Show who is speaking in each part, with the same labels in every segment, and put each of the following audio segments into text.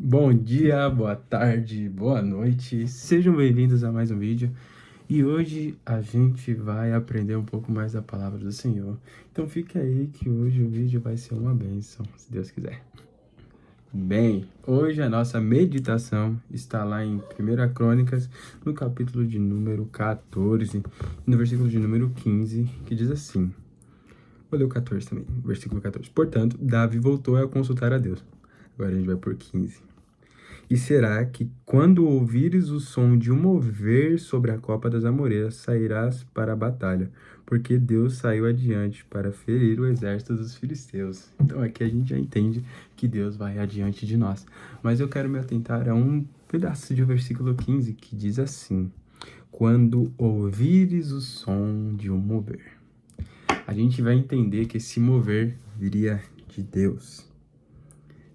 Speaker 1: Bom dia, boa tarde, boa noite, sejam bem-vindos a mais um vídeo. E hoje a gente vai aprender um pouco mais da palavra do Senhor. Então fica aí que hoje o vídeo vai ser uma bênção, se Deus quiser. Bem, hoje a nossa meditação está lá em 1 Crônicas, no capítulo de número 14, no versículo de número 15, que diz assim. Vou ler o 14 também, versículo 14. Portanto, Davi voltou a consultar a Deus. Agora a gente vai por 15. E será que, quando ouvires o som de um mover sobre a copa das amoreiras, sairás para a batalha, porque Deus saiu adiante para ferir o exército dos filisteus. Então aqui a gente já entende que Deus vai adiante de nós. Mas eu quero me atentar a um pedaço de versículo 15 que diz assim: quando ouvires o som de um mover. A gente vai entender que esse mover viria de Deus.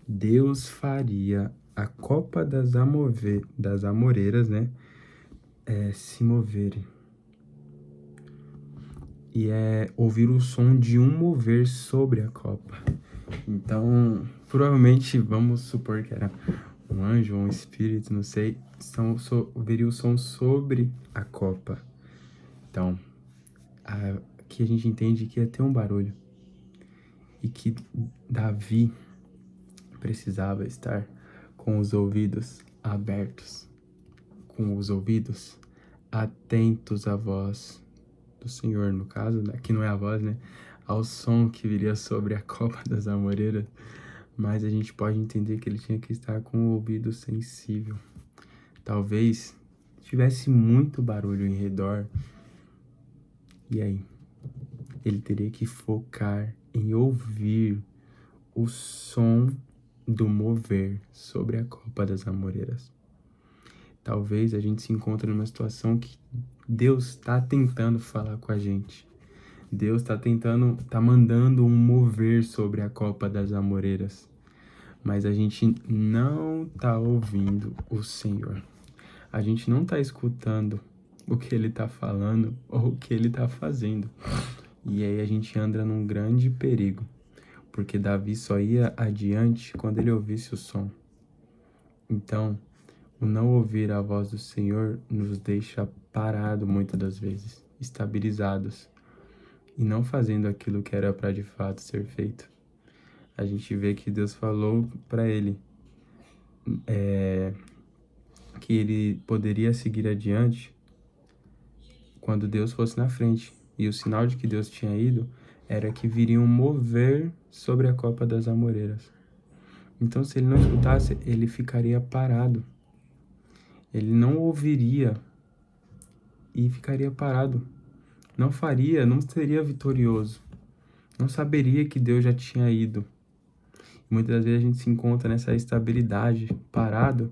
Speaker 1: Deus faria a copa das amoreiras, né, se moverem. E ouvir o som de um mover sobre a copa. Então, provavelmente, vamos supor que era um anjo ou um espírito, não sei, ouviria o som sobre a copa. Então, aqui a gente entende que ia ter um barulho. E que Davi precisava estar com os ouvidos abertos, com os ouvidos atentos à voz do Senhor, no caso, aqui não é a voz, né? Ao som que viria sobre a copa das amoreiras, mas a gente pode entender que ele tinha que estar com o ouvido sensível. Talvez tivesse muito barulho em redor, e aí? Ele teria que focar em ouvir o som do mover sobre a copa das amoreiras. Talvez a gente se encontre numa situação que Deus está tentando falar com a gente. Deus está mandando um mover sobre a copa das amoreiras. Mas a gente não está ouvindo o Senhor. A gente não está escutando o que Ele está falando ou o que Ele está fazendo. E aí a gente anda num grande perigo. Porque Davi só ia adiante quando ele ouvisse o som. Então, o não ouvir a voz do Senhor nos deixa parado muitas das vezes, estabilizados, e não fazendo aquilo que era para de fato ser feito. A gente vê que Deus falou para ele que ele poderia seguir adiante quando Deus fosse na frente. E o sinal de que Deus tinha ido era que viria um mover sobre a copa das amoreiras. Então, se ele não escutasse, ele ficaria parado. Ele não ouviria e ficaria parado. Não seria vitorioso. Não saberia que Deus já tinha ido. E muitas das vezes a gente se encontra nessa estabilidade, parado,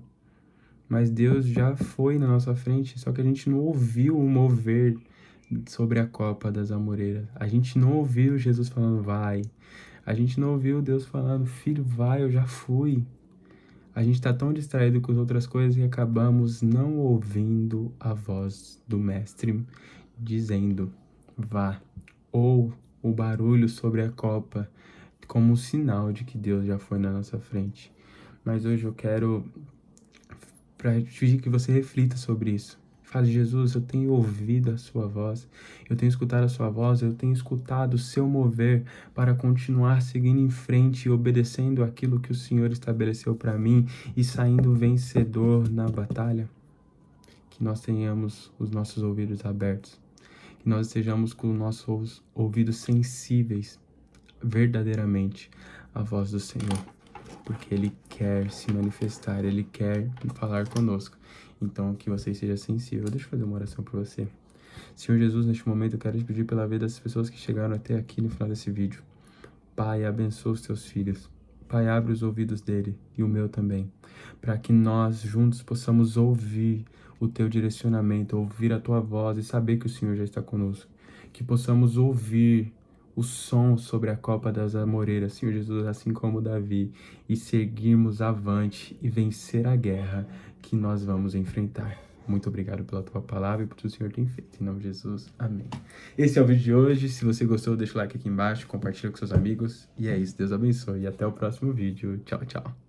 Speaker 1: mas Deus já foi na nossa frente, só que a gente não ouviu o mover sobre a copa das amoreiras. A gente não ouviu Jesus falando, vai. A gente não ouviu Deus falando, filho, vai, eu já fui. A gente está tão distraído com as outras coisas que acabamos não ouvindo a voz do Mestre dizendo, vá. Ou o barulho sobre a copa como um sinal de que Deus já foi na nossa frente. Mas hoje eu quero pedir que você reflita sobre isso. Fale, Jesus, eu tenho ouvido a sua voz, eu tenho escutado a sua voz, eu tenho escutado o seu mover para continuar seguindo em frente e obedecendo aquilo que o Senhor estabeleceu para mim e saindo vencedor na batalha. Que nós tenhamos os nossos ouvidos abertos, que nós estejamos com os nossos ouvidos sensíveis verdadeiramente à voz do Senhor. Porque Ele quer se manifestar, Ele quer falar conosco. Então, que você seja sensível. Deixa eu fazer uma oração por você. Senhor Jesus, neste momento eu quero te pedir pela vida das pessoas que chegaram até aqui no final desse vídeo. Pai, abençoa os teus filhos. Pai, abre os ouvidos dele e o meu também, para que nós juntos possamos ouvir o teu direcionamento, ouvir a tua voz e saber que o Senhor já está conosco. Que possamos ouvir o som sobre a copa das amoreiras, Senhor Jesus, assim como Davi, e seguirmos avante e vencer a guerra que nós vamos enfrentar. Muito obrigado pela tua palavra e por tudo que o Senhor tem feito. Em nome de Jesus, amém. Esse é o vídeo de hoje. Se você gostou, deixa o like aqui embaixo, compartilha com seus amigos. E é isso, Deus abençoe e até o próximo vídeo. Tchau, tchau.